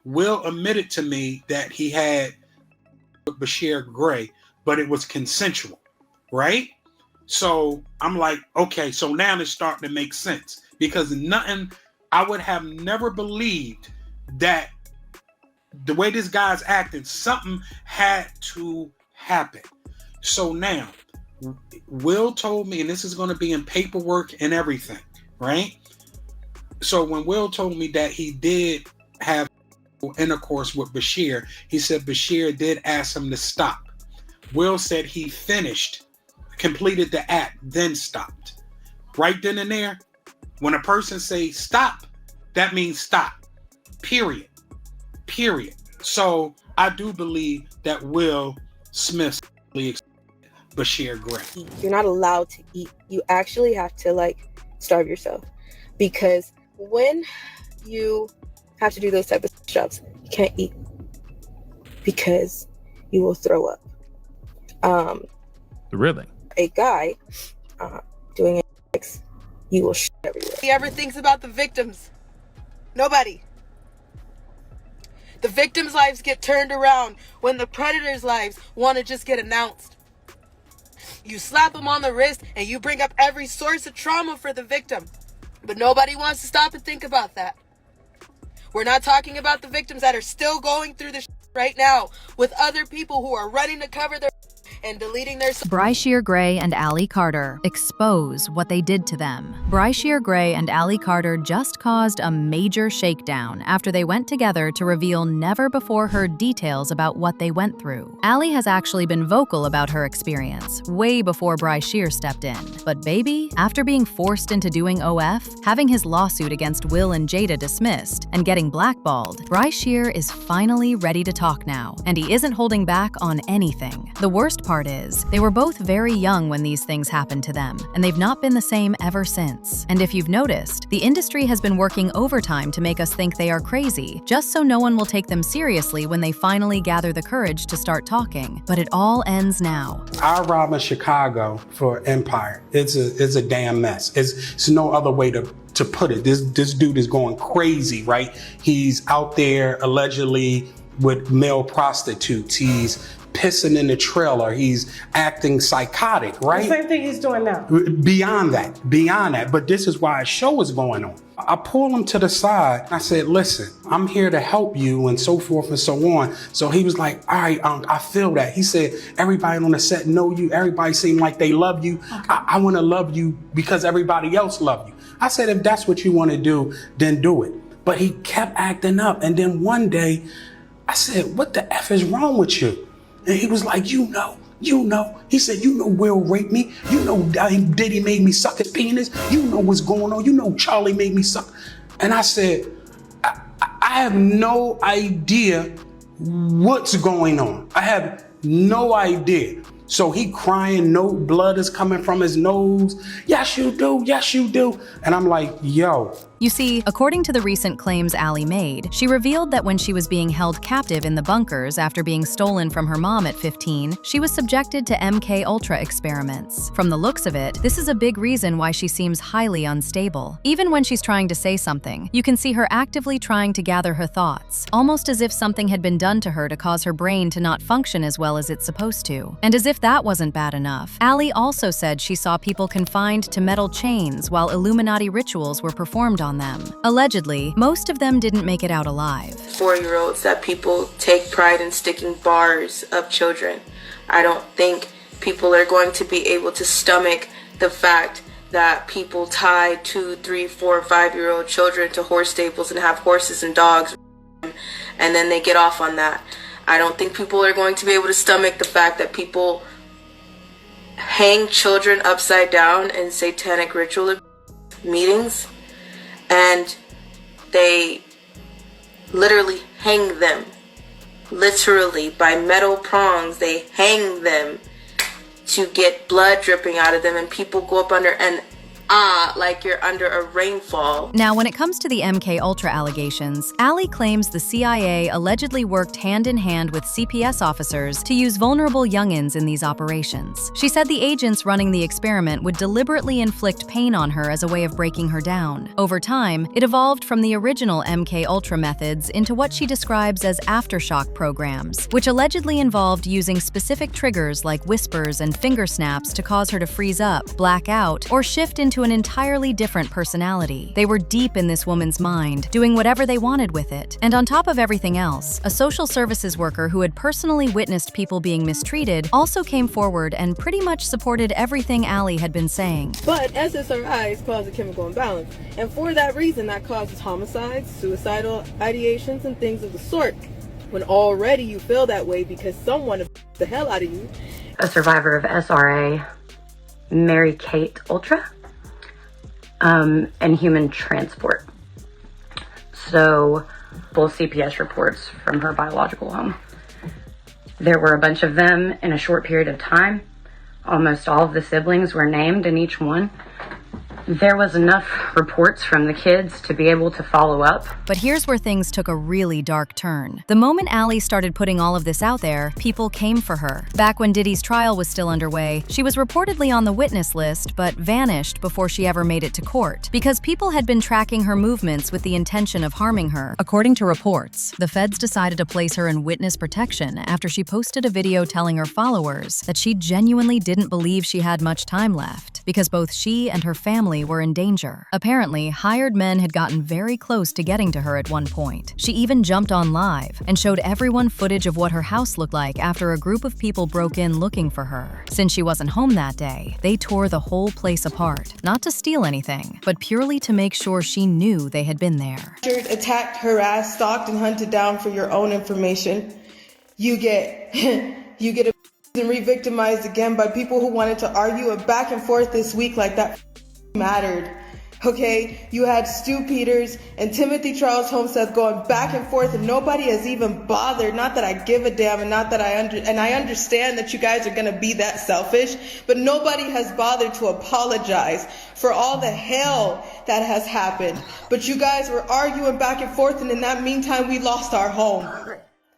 Will admitted to me that he had with Bryshere Gray, but it was consensual, right? So I'm like, okay, so now it's starting to make sense, because I would have never believed that the way this guy's acting, something had to happen. So now, Will told me, and this is going to be in paperwork and everything, right? So when Will told me that he did have intercourse with Bryshere, he said Bryshere did ask him to stop. Will said he completed the act, then stopped. Right then and there, when a person say stop, that means stop. Period. So I do believe that Will Smith Bryshere Gray. You're not allowed to eat. You actually have to starve yourself, because when you have to do those type of stuff, you can't eat because you will throw up. Really? A guy doing it, you will shit everywhere. He ever thinks about the victims? Nobody. The victims' lives get turned around when the predators' lives want to just get announced. You slap them on the wrist and you bring up every source of trauma for the victim. But nobody wants to stop and think about that. We're not talking about the victims that are still going through this right now with other people who are running to cover their and deleting their... Bryshere Gray and Allie Carter expose what they did to them. Bryshere Gray and Allie Carter just caused a major shakedown after they went together to reveal never-before-heard details about what they went through. Allie has actually been vocal about her experience, way before Bryshere stepped in. But baby, after being forced into doing OF, having his lawsuit against Will and Jada dismissed, and getting blackballed, Bryshere is finally ready to talk now, and he isn't holding back on anything. The worst part is, they were both very young when these things happened to them, and they've not been the same ever since. And if you've noticed, the industry has been working overtime to make us think they are crazy, just so no one will take them seriously when they finally gather the courage to start talking. But it all ends now. I robbed in Chicago for Empire. It's a damn mess. It's no other way to put it. This dude is going crazy, right? He's out there allegedly with male prostitutes. He's pissing in the trailer. He's acting psychotic, right? The same thing he's doing now. Beyond that. But this is why a show is going on. I pulled him to the side. I said, listen, I'm here to help you, and so forth and so on. So he was like, all right, I feel that. He said, everybody on the set know you. Everybody seem like they love you. Okay. I want to love you because everybody else love you. I said, if that's what you want to do, then do it. But he kept acting up. And then one day I said, what the F is wrong with you? And he was like, you know. He said, you know Will raped me. You know Diddy made me suck his penis. You know what's going on. You know Charlie made me suck. And I said, I have no idea what's going on. I have no idea. So he crying, no blood is coming from his nose. Yes, you do. Yes, you do. And I'm like, yo. You see, according to the recent claims Allie made, she revealed that when she was being held captive in the bunkers after being stolen from her mom at 15, she was subjected to MK Ultra experiments. From the looks of it, this is a big reason why she seems highly unstable. Even when she's trying to say something, you can see her actively trying to gather her thoughts, almost as if something had been done to her to cause her brain to not function as well as it's supposed to. And as if that wasn't bad enough, Allie also said she saw people confined to metal chains while Illuminati rituals were performed on them. Allegedly, most of them didn't make it out alive. 4-year-olds that people take pride in sticking bars of children. I don't think people are going to be able to stomach the fact that people tie 2, 3, 4, 5-year-old children to horse stables and have horses and dogs, and then they get off on that. I don't think people are going to be able to stomach the fact that people hang children upside down in satanic ritual meetings, and they literally hang them, literally by metal prongs. They hang them to get blood dripping out of them, and people go up under, and like you're under a rainfall. Now, when it comes to the MK Ultra allegations, Allie claims the CIA allegedly worked hand-in-hand with CPS officers to use vulnerable youngins in these operations. She said the agents running the experiment would deliberately inflict pain on her as a way of breaking her down. Over time, it evolved from the original MK Ultra methods into what she describes as aftershock programs, which allegedly involved using specific triggers like whispers and finger snaps to cause her to freeze up, black out, or shift into an entirely different personality. They were deep in this woman's mind, doing whatever they wanted with it. And on top of everything else, a social services worker who had personally witnessed people being mistreated also came forward and pretty much supported everything Allie had been saying. But SSRIs cause a chemical imbalance, and for that reason that causes homicides, suicidal ideations, and things of the sort. When already you feel that way because someone the hell out of you. A survivor of SRA, Mary Kate Ultra, and human transport. So, both CPS reports from her biological home. There were a bunch of them in a short period of time. Almost all of the siblings were named in each one. There was enough reports from the kids to be able to follow up. But here's where things took a really dark turn. The moment Allie started putting all of this out there, people came for her. Back when Diddy's trial was still underway, she was reportedly on the witness list, but vanished before she ever made it to court, because people had been tracking her movements with the intention of harming her. According to reports, the feds decided to place her in witness protection after she posted a video telling her followers that she genuinely didn't believe she had much time left, because both she and her family were in danger. Apparently, hired men had gotten very close to getting to her at one point. She even jumped on live and showed everyone footage of what her house looked like after a group of people broke in looking for her. Since she wasn't home that day, they tore the whole place apart, not to steal anything, but purely to make sure she knew they had been there. Attacked, harassed, stalked, and hunted down for your own information. You get and re-victimized again by people who wanted to argue a back and forth this week like that mattered. Okay, you had Stu Peters and Timothy Charles Homestead going back and forth, and nobody has even bothered. Not that I give a damn, and not that I understand that you guys are gonna be that selfish, but nobody has bothered to apologize for all the hell that has happened. But you guys were arguing back and forth, and in that meantime, we lost our home.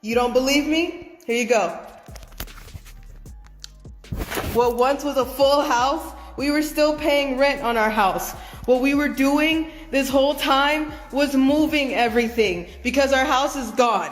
You don't believe me? Here you go. What once was a full house, we were still paying rent on our house. What we were doing this whole time was moving everything because our house is gone.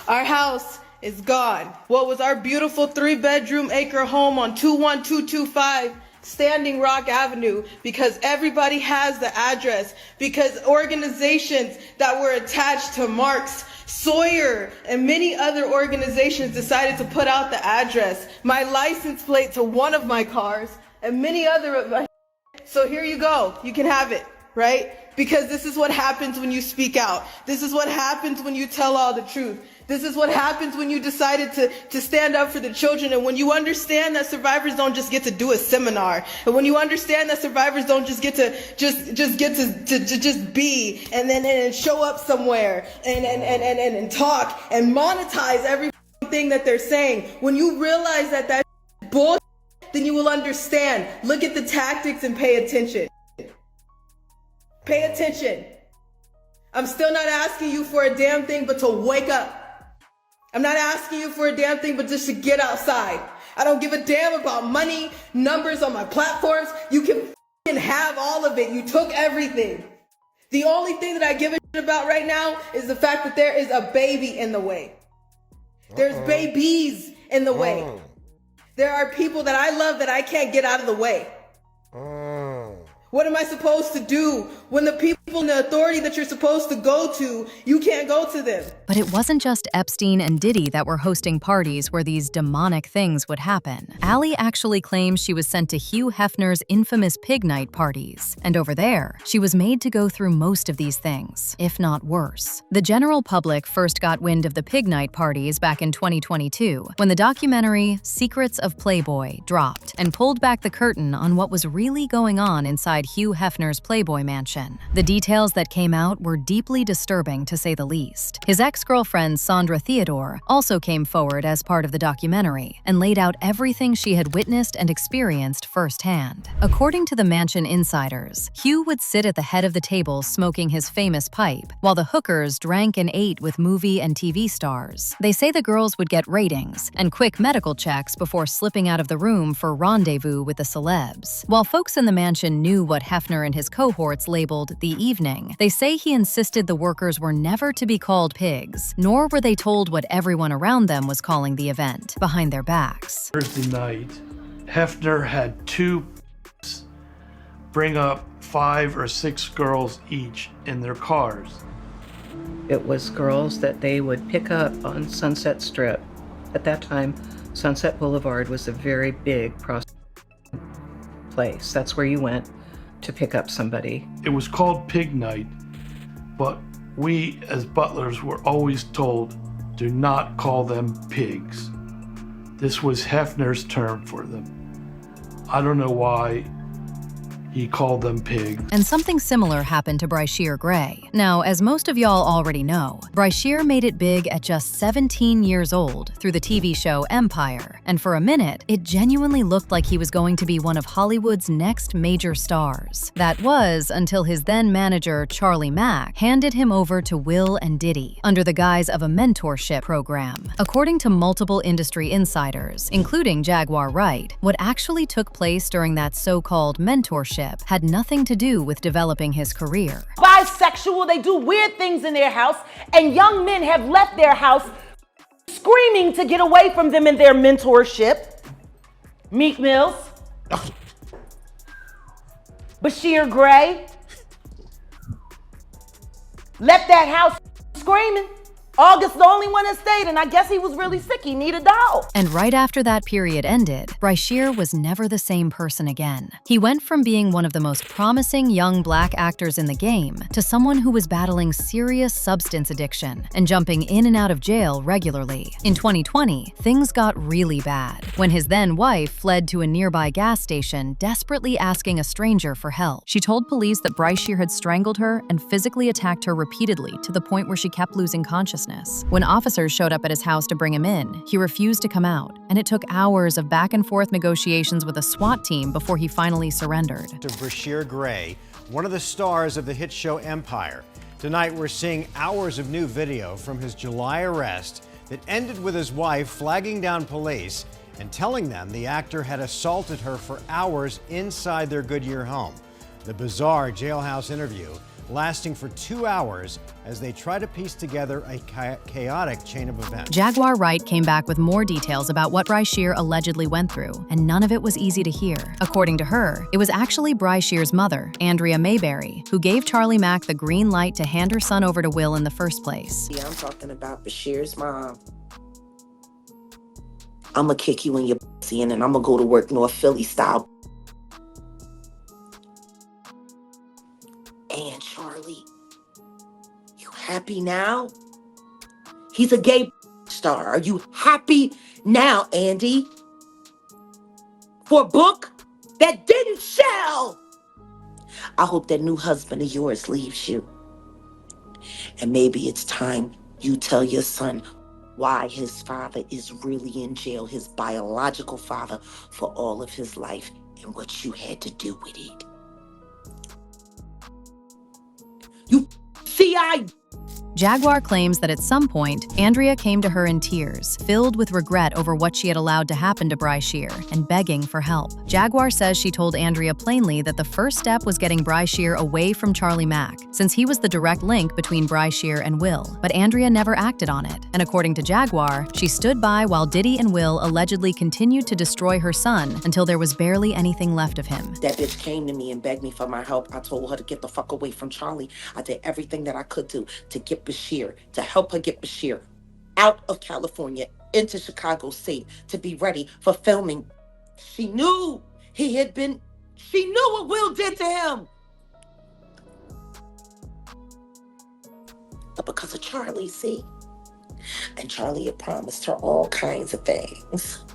Our house is gone. What was our beautiful 3-bedroom acre home on 21225 Standing Rock Avenue, because everybody has the address, because organizations that were attached to Marx, Sawyer, and many other organizations decided to put out the address, my license plate to one of my cars, and many other of my. So here you go. You can have it, right? Because this is what happens when you speak out. This is what happens when you tell all the truth. This is what happens when you decided to stand up for the children, and when you understand that survivors don't just get to do a seminar, and when you understand that survivors don't just get to just be and then show up somewhere and talk and monetize everything that they're saying. When you realize that that's bullshit, then you will understand. Look at the tactics and pay attention. Pay attention. I'm still not asking you for a damn thing but to wake up. I'm not asking you for a damn thing but just to get outside. I don't give a damn about money, numbers on my platforms. You can have all of it. You took everything. The only thing that I give a shit about right now is the fact that there is a baby in the way. There's babies in the way. There are people that I love that I can't get out of the way. What am I supposed to do when the people in the authority that you're supposed to go to, you can't go to them? But it wasn't just Epstein and Diddy that were hosting parties where these demonic things would happen. Allie actually claims she was sent to Hugh Hefner's infamous pig night parties. And over there, she was made to go through most of these things, if not worse. The general public first got wind of the pig night parties back in 2022, when the documentary Secrets of Playboy dropped and pulled back the curtain on what was really going on inside Hugh Hefner's Playboy mansion. The Details that came out were deeply disturbing, to say the least. His ex-girlfriend, Sandra Theodore, also came forward as part of the documentary and laid out everything she had witnessed and experienced firsthand. According to the mansion insiders, Hugh would sit at the head of the table smoking his famous pipe, while the hookers drank and ate with movie and TV stars. They say the girls would get ratings and quick medical checks before slipping out of the room for rendezvous with the celebs. While folks in the mansion knew what Hefner and his cohorts labeled the evening, they say he insisted the workers were never to be called pigs, nor were they told what everyone around them was calling the event, behind their backs. Thursday night, Hefner had two bring up 5 or 6 girls each in their cars. It was girls that they would pick up on Sunset Strip. At that time, Sunset Boulevard was a very big prostitution place. That's where you went to pick up somebody. It was called Pig Night, but we as butlers were always told, do not call them pigs. This was Hefner's term for them. I don't know why he called them pigs. And something similar happened to Bryshere Gray. Now, as most of y'all already know, Bryshere made it big at just 17 years old through the TV show Empire, and for a minute, it genuinely looked like he was going to be one of Hollywood's next major stars. That was until his then manager, Charlie Mack, handed him over to Will and Diddy under the guise of a mentorship program. According to multiple industry insiders, including Jaguar Wright, what actually took place during that so-called mentorship had nothing to do with developing his career. Bisexual, they do weird things in their house, and young men have left their house screaming to get away from them in their mentorship. Meek Mills, Bryshere Gray, left that house screaming. August the only one that stayed, and I guess he was really sick. He needed a dog. And right after that period ended, Bryshere was never the same person again. He went from being one of the most promising young black actors in the game to someone who was battling serious substance addiction and jumping in and out of jail regularly. In 2020, things got really bad when his then wife fled to a nearby gas station, desperately asking a stranger for help. She told police that Bryshere had strangled her and physically attacked her repeatedly to the point where she kept losing consciousness. When officers showed up at his house to bring him in, he refused to come out, and it took hours of back-and-forth negotiations with a SWAT team before he finally surrendered. To Bryshere Gray, one of the stars of the hit show Empire. Tonight, we're seeing hours of new video from his July arrest that ended with his wife flagging down police and telling them the actor had assaulted her for hours inside their Goodyear home. The bizarre jailhouse interview lasting for 2 hours as they try to piece together a chaotic chain of events. Jaguar Wright came back with more details about what Bryshere allegedly went through, and none of it was easy to hear. According to her, it was actually Bryshere's mother, Andrea Mayberry, who gave Charlie Mack the green light to hand her son over to Will in the first place. Yeah, I'm talking about Bryshere's mom. I'ma kick you in your pussy and then I'ma go to work North Philly style. And Charlie, you happy now? He's a gay star. Are you happy now, Andy? For a book that didn't sell? I hope that new husband of yours leaves you. And maybe it's time you tell your son why his father is really in jail, his biological father, for all of his life and what you had to do with it. You C.I. Jaguar claims that at some point, Andrea came to her in tears, filled with regret over what she had allowed to happen to Bryshere and begging for help. Jaguar says she told Andrea plainly that the first step was getting Bryshere away from Charlie Mack, since he was the direct link between Bryshere and Will. But Andrea never acted on it, and according to Jaguar, she stood by while Diddy and Will allegedly continued to destroy her son until there was barely anything left of him. That bitch came to me and begged me for my help. I told her to get the fuck away from Charlie. I did everything that I could do to get Bryshere, to help her get Bryshere out of California into Chicago safe to be ready for filming. She knew she knew what Will did to him. But because of Charlie, see? And Charlie had promised her all kinds of things.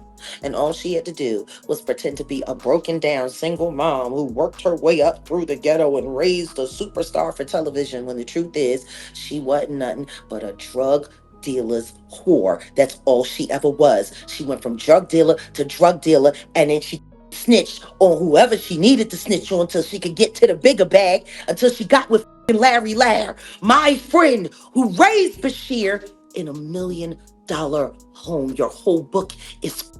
And all she had to do was pretend to be a broken down single mom who worked her way up through the ghetto and raised a superstar for television, when the truth is she wasn't nothing but a drug dealer's whore. That's all she ever was. She went from drug dealer to drug dealer, and then she snitched on whoever she needed to snitch on until she could get to the bigger bag, until she got with Larry Lair, my friend who raised Bryshere in $1 million home. Your whole book is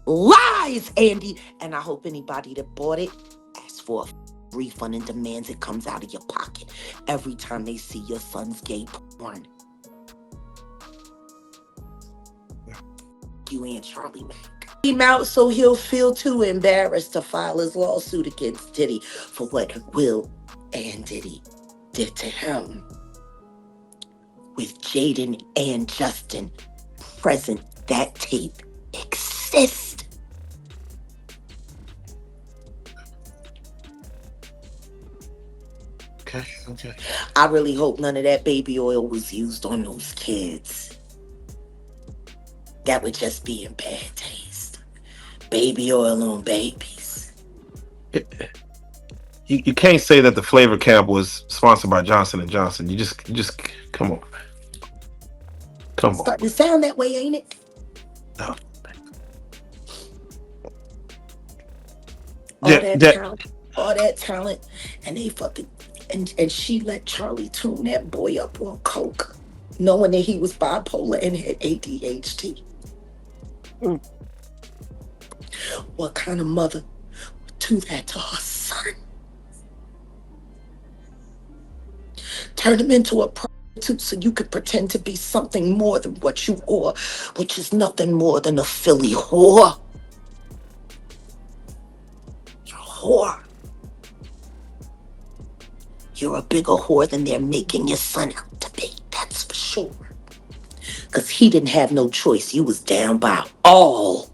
lies, Andy. And I hope anybody that bought it asks for a refund and demands it comes out of your pocket every time they see your son's gay porn. You and Charlie Mack. Him out so he'll feel too embarrassed to file his lawsuit against Diddy for what Will and Diddy did to him. With Jaden and Justin present, that tape exists. Okay. I really hope none of that baby oil was used on those kids. That would just be in bad taste. Baby oil on babies. You can't say that the flavor camp was sponsored by Johnson & Johnson. You just come on. Come on. Starting to sound that way, ain't it? No. All that talent, and they fucking and she let Charlie tune that boy up on coke, knowing that he was bipolar and had ADHD. What kind of mother would do that to her son? Turn him into a prostitute so you could pretend to be something more than what you are, which is nothing more than a Philly whore. You're a whore. You're a bigger whore than they're making your son out to be, that's for sure. Because he didn't have no choice. You was down by all.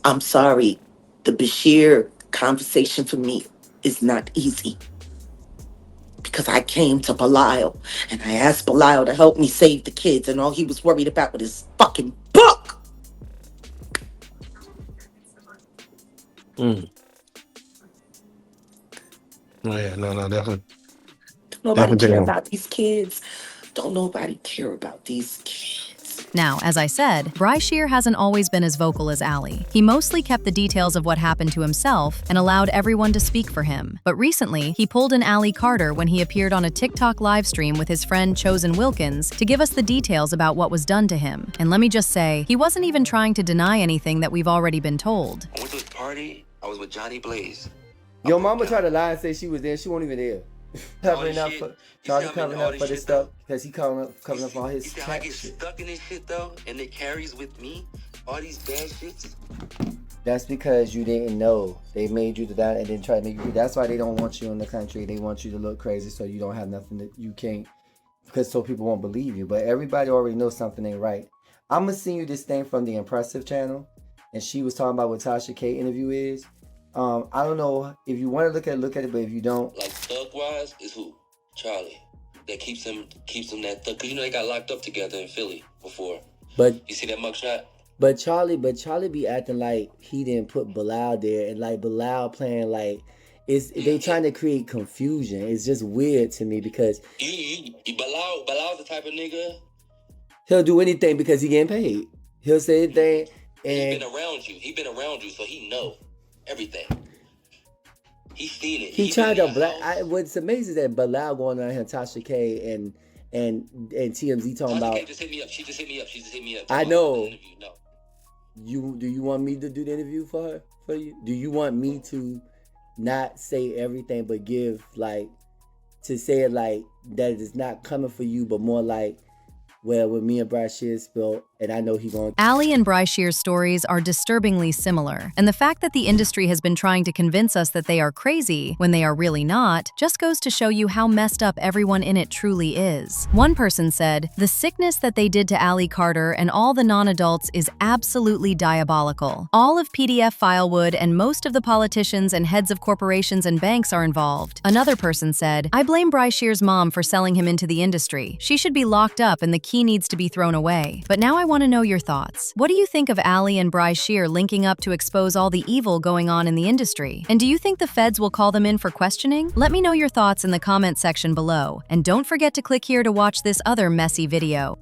I'm sorry. The Bryshere conversation for me is not easy. Because I came to Belial and I asked Belial to help me save the kids, and all he was worried about was his fucking book. Oh yeah, no, definitely. Nobody care about these kids. Don't nobody care about these kids. Now, as I said, Bryshere hasn't always been as vocal as Allie. He mostly kept the details of what happened to himself and allowed everyone to speak for him. But recently, he pulled an Allie Carter when he appeared on a TikTok live stream with his friend Chosen Wilkins to give us the details about what was done to him. And let me just say, he wasn't even trying to deny anything that we've already been told. I went to his party. I was with Johnny Blaze. Your mama tried to lie and say she was there. She wasn't even there. Covering up for Charlie, covering up for this stuff because he covering up all his. You see how I get stuck in this shit though, and it carries with me all these bad shits. That's because you didn't know. They made you do that and then try to make you. That's why they don't want you in the country. They want you to look crazy so you don't have nothing that you can't. Because so people won't believe you. But everybody already knows something ain't right. I'm gonna send you this thing from the Impressive channel, and she was talking about what Tasha K interview is. I don't know if you want to look at it, but if you don't, like thug wise is who? Charlie. That keeps them that thug. Cause you know they got locked up together in Philly before. But you see that mugshot? But Charlie be acting like he didn't put Bilal there, and like Bilal playing like they trying to create confusion. It's just weird to me because Bilal's the type of nigga. He'll do anything because he getting paid. He'll say anything. And He been around you, so he know everything. He's seen it. He tried to what's amazing is that Bilal going on here, Tasha K and TMZ talking about. Just hit me up. She just hit me up. I know. Do you want me to do the interview for you? Do you want me to not say everything but give like to say it like that it's not coming for you, but more like Well, with me and Bryshere spilled, and I know he going to. Allie and Bryshere's stories are disturbingly similar, and the fact that the industry has been trying to convince us that they are crazy when they are really not just goes to show you how messed up everyone in it truly is. One person said, "The sickness that they did to Allie Carter and all the non-adults is absolutely diabolical. All of PDF Filewood and most of the politicians and heads of corporations and banks are involved." Another person said, "I blame Bryshere's mom for selling him into the industry. She should be locked up and the key needs to be thrown away." But now I want to know your thoughts. What do you think of Allie and Bryshere linking up to expose all the evil going on in the industry? And do you think the feds will call them in for questioning? Let me know your thoughts in the comment section below. And don't forget to click here to watch this other messy video.